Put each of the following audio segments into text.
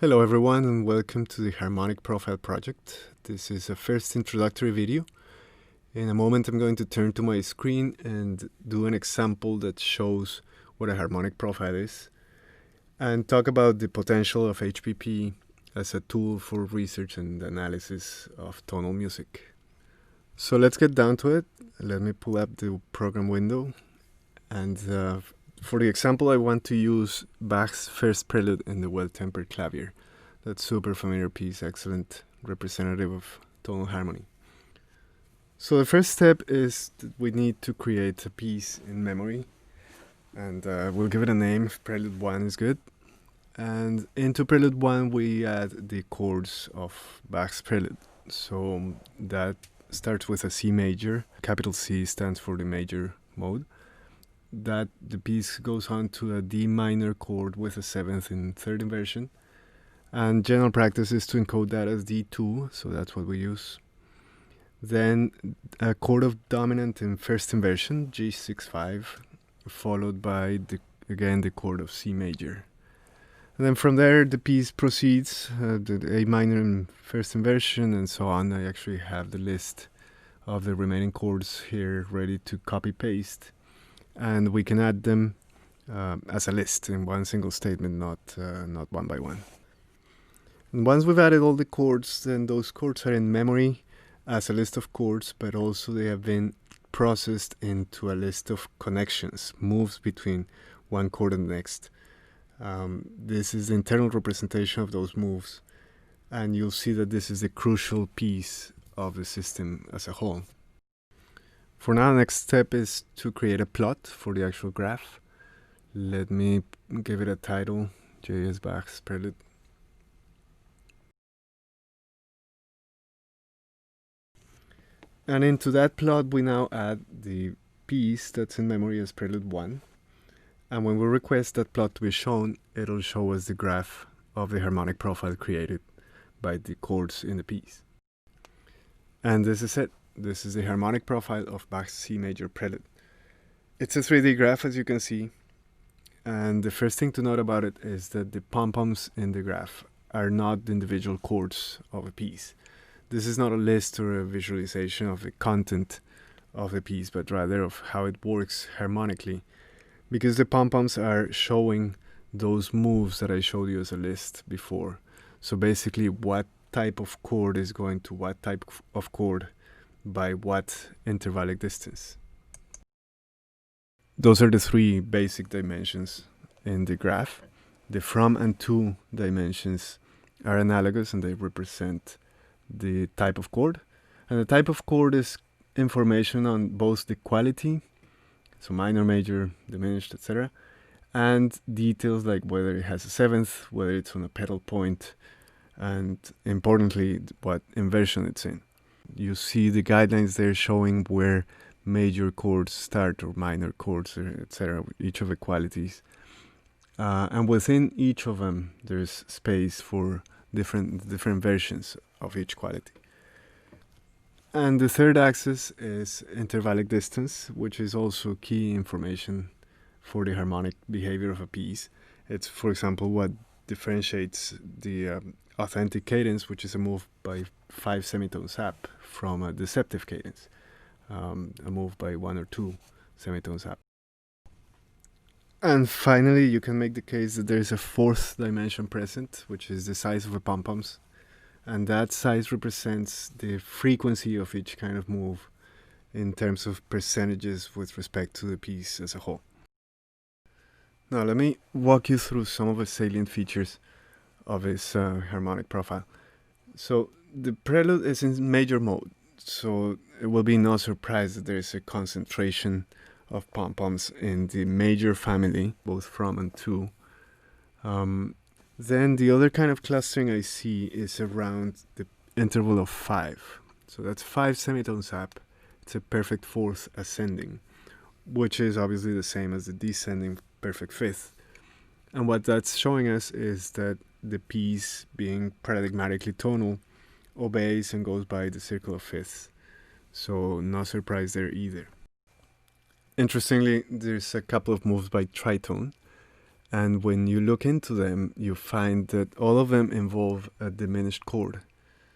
Hello everyone and welcome to the Harmonic Profile project. This is a first introductory video. In a moment I'm going to turn to my screen and do an example that shows what a harmonic profile is and talk about the potential of HPP as a tool for research and analysis of tonal music. So let's get down to it. Let me pull up the program window, and for the example I want to use Bach's first prelude in the Well-Tempered Clavier. That super familiar piece, excellent representative of tonal harmony. So the first step is that we need to create a piece in memory, and we'll give it a name. Prelude 1 is good. And into Prelude 1 we add the chords of Bach's prelude. So that starts with a C major. Capital C stands for the major mode. That the piece goes on to a D minor chord with a 7th in third inversion. And general practice is to encode that as D2, so that's what we use. Then a chord of dominant in first inversion, G6-5, followed by again the chord of C major. And then from there the piece proceeds, the A minor in first inversion and so on. I actually have the list of the remaining chords here ready to copy paste, and we can add them as a list in one single statement, not one by one. And once we've added all the chords, then those chords are in memory as a list of chords, but also they have been processed into a list of connections, moves between one chord and the next. This is the internal representation of those moves, and you'll see that this is the crucial piece of the system as a whole. For now, the next step is to create a plot for the actual graph. Let me give it a title, J.S. Bach's Prelude. And into that plot we now add the piece that's in memory as Prelude 1. And when we request that plot to be shown, it'll show us the graph of the harmonic profile created by the chords in the piece. And this is it. This is the harmonic profile of Bach's C major prelude. It's a 3D graph, as you can see. And the first thing to note about it is that the pompoms in the graph are not the individual chords of a piece. This is not a list or a visualization of the content of the piece, but rather of how it works harmonically, because the pompoms are showing those moves that I showed you as a list before. So basically what type of chord is going to what type of chord by what intervallic distance. Those are the three basic dimensions in the graph. The from and to dimensions are analogous, and they represent the type of chord. And the type of chord is information on both the quality, so minor, major, diminished, etc., and details like whether it has a 7th, whether it's on a pedal point, and importantly, what inversion it's in. You see the guidelines there showing where major chords start or minor chords, etc., each of the qualities. And within each of them, there's space for different versions of each quality. And the third axis is intervallic distance, which is also key information for the harmonic behavior of a piece. It's, for example, what differentiates the authentic cadence, which is a move by 5 semitones up, from a deceptive cadence, a move by 1 or 2 semitones up. And finally, you can make the case that there is a fourth dimension present, which is the size of the pompoms. And that size represents the frequency of each kind of move in terms of percentages with respect to the piece as a whole. Now let me walk you through some of the salient features of this harmonic profile. So the prelude is in major mode, so it will be no surprise that there is a concentration of pompoms in the major family, both from and to. Then the other kind of clustering I see is around the interval of 5. So that's 5 semitones up. It's a perfect fourth ascending, which is obviously the same as the descending perfect fifth. And what that's showing us is that the piece, being paradigmatically tonal, obeys and goes by the circle of fifths. So no surprise there either. Interestingly, there's a couple of moves by tritone. And when you look into them, you find that all of them involve a diminished chord.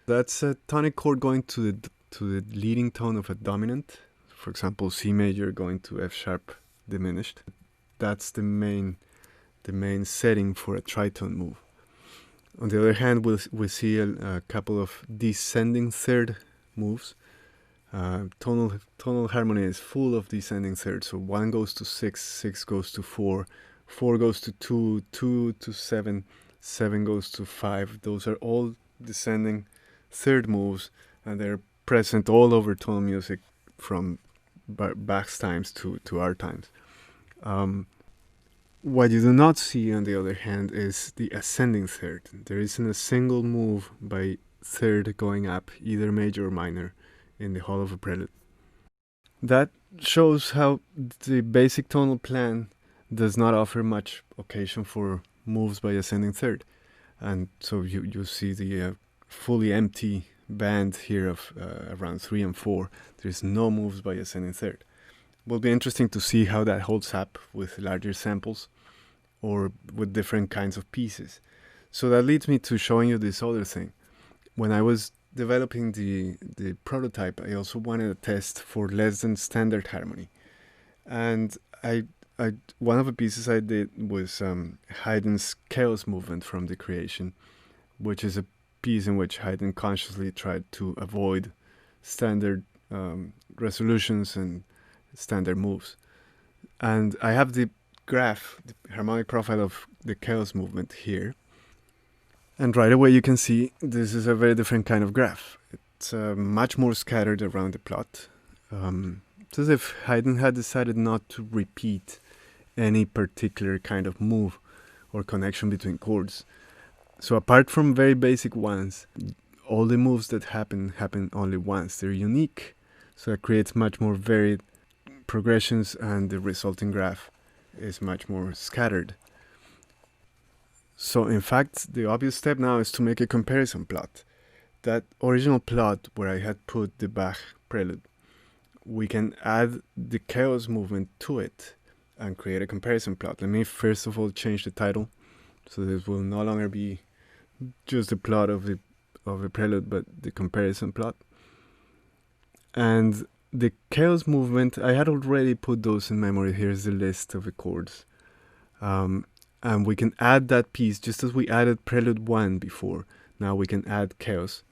That's a tonic chord going to the leading tone of a dominant. For example, C major going to F sharp diminished. That's the main setting for a tritone move. On the other hand, we see a couple of descending third moves. Tonal harmony is full of descending thirds. So 1 goes to 6, 6 goes to 4, 4 goes to 2, 2 to 7, 7 goes to 5. Those are all descending third moves, and they're present all over tonal music from Bach's times to our times. What you do not see, on the other hand, is the ascending third. There isn't a single move by third going up, either major or minor, in the whole of a prelude. That shows how the basic tonal plan does not offer much occasion for moves by ascending third. And so you see the fully empty band here of around 3 and 4. There's no moves by ascending third. Will be interesting to see how that holds up with larger samples or with different kinds of pieces. So that leads me to showing you this other thing. When I was developing the prototype, I also wanted a test for less than standard harmony. And one of the pieces I did was Haydn's Chaos Movement from the Creation, which is a piece in which Haydn consciously tried to avoid standard resolutions and standard moves. And I have the graph, the harmonic profile of the Chaos Movement here. And right away you can see this is a very different kind of graph. It's much more scattered around the plot. It's as if Haydn had decided not to repeat any particular kind of move or connection between chords. So apart from very basic ones, all the moves that happen only once. They're unique, so it creates much more varied progressions, and the resulting graph is much more scattered. So in fact, the obvious step now is to make a comparison plot. That original plot where I had put the Bach prelude, we can add the Chaos Movement to it and create a comparison plot. Let me first of all change the title, so this will no longer be just the plot of the prelude, but the comparison plot. And the Chaos Movement, I had already put those in memory. Here's the list of the chords. And we can add that piece just as we added Prelude 1 before. Now we can add Chaos.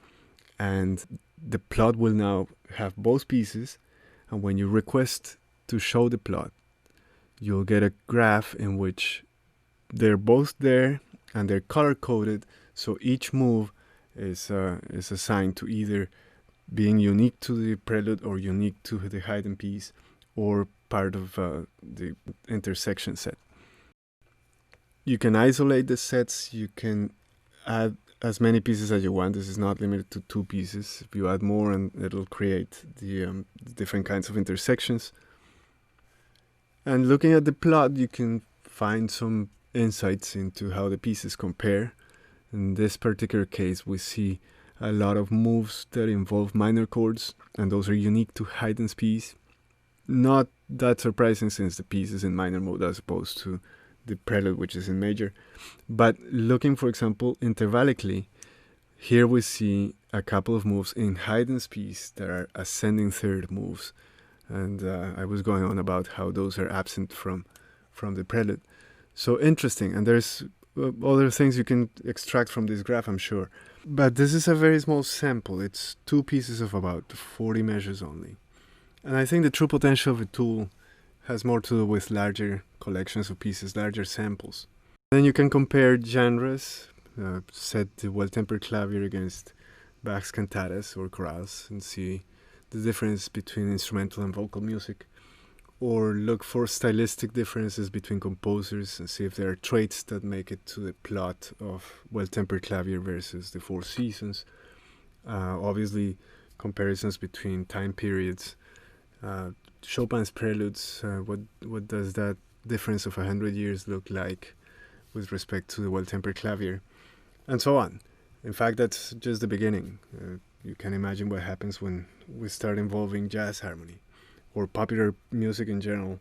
And the plot will now have both pieces. And when you request to show the plot, you'll get a graph in which they're both there and they're color-coded. So each move is assigned to either being unique to the prelude or unique to the Haydn piece or part of the intersection set. You can isolate the sets, you can add as many pieces as you want. This is not limited to 2 pieces. If you add more, and it'll create the different kinds of intersections. And looking at the plot, you can find some insights into how the pieces compare. In this particular case, we see a lot of moves that involve minor chords, and those are unique to Haydn's piece. Not that surprising, since the piece is in minor mode as opposed to the prelude, which is in major. But looking, for example, intervallically, here we see a couple of moves in Haydn's piece that are ascending third moves. And I was going on about how those are absent from the prelude. So interesting. And there's other things you can extract from this graph, I'm sure. But this is a very small sample. It's 2 pieces of about 40 measures only. And I think the true potential of a tool has more to do with larger collections of pieces, larger samples. Then you can compare genres, set the well-tempered clavier against Bach's cantatas or chorales, and see the difference between instrumental and vocal music. Or look for stylistic differences between composers and see if there are traits that make it to the plot of well-tempered clavier versus the Four Seasons. Obviously, comparisons between time periods. Chopin's preludes, what does that difference of 100 years look like with respect to the well-tempered clavier, and so on. In fact, that's just the beginning. You can imagine what happens when we start involving jazz harmony or popular music in general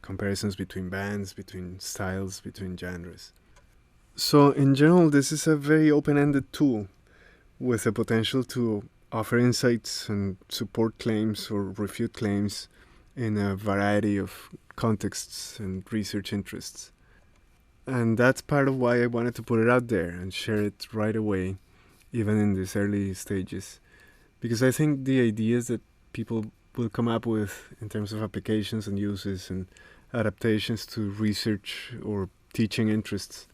comparisons between bands, between styles, between genres. So in general, this is a very open-ended tool with the potential to offer insights and support claims or refute claims in a variety of contexts and research interests. And that's part of why I wanted to put it out there and share it right away, even in these early stages. Because I think the ideas that people will come up with in terms of applications and uses and adaptations to research or teaching interests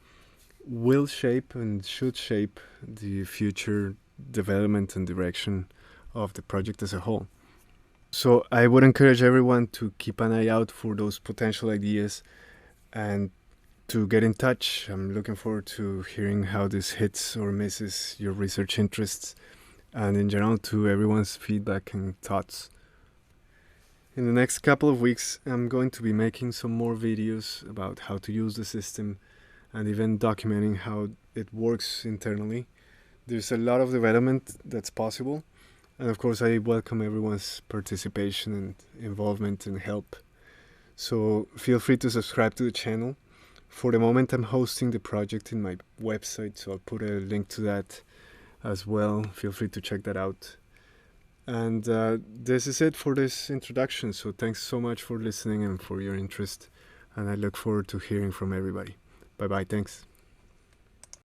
will shape and should shape the future development and direction of the project as a whole. So I would encourage everyone to keep an eye out for those potential ideas and to get in touch. I'm looking forward to hearing how this hits or misses your research interests, and in general to everyone's feedback and thoughts. In the next couple of weeks, I'm going to be making some more videos about how to use the system and even documenting how it works internally. There's a lot of development that's possible, and of course I welcome everyone's participation and involvement and help. So feel free to subscribe to the channel. For the moment, I'm hosting the project in my website, so I'll put a link to that as well. Feel free to check that out. And this is it for this introduction. So thanks so much for listening and for your interest. And I look forward to hearing from everybody. Bye-bye. Thanks.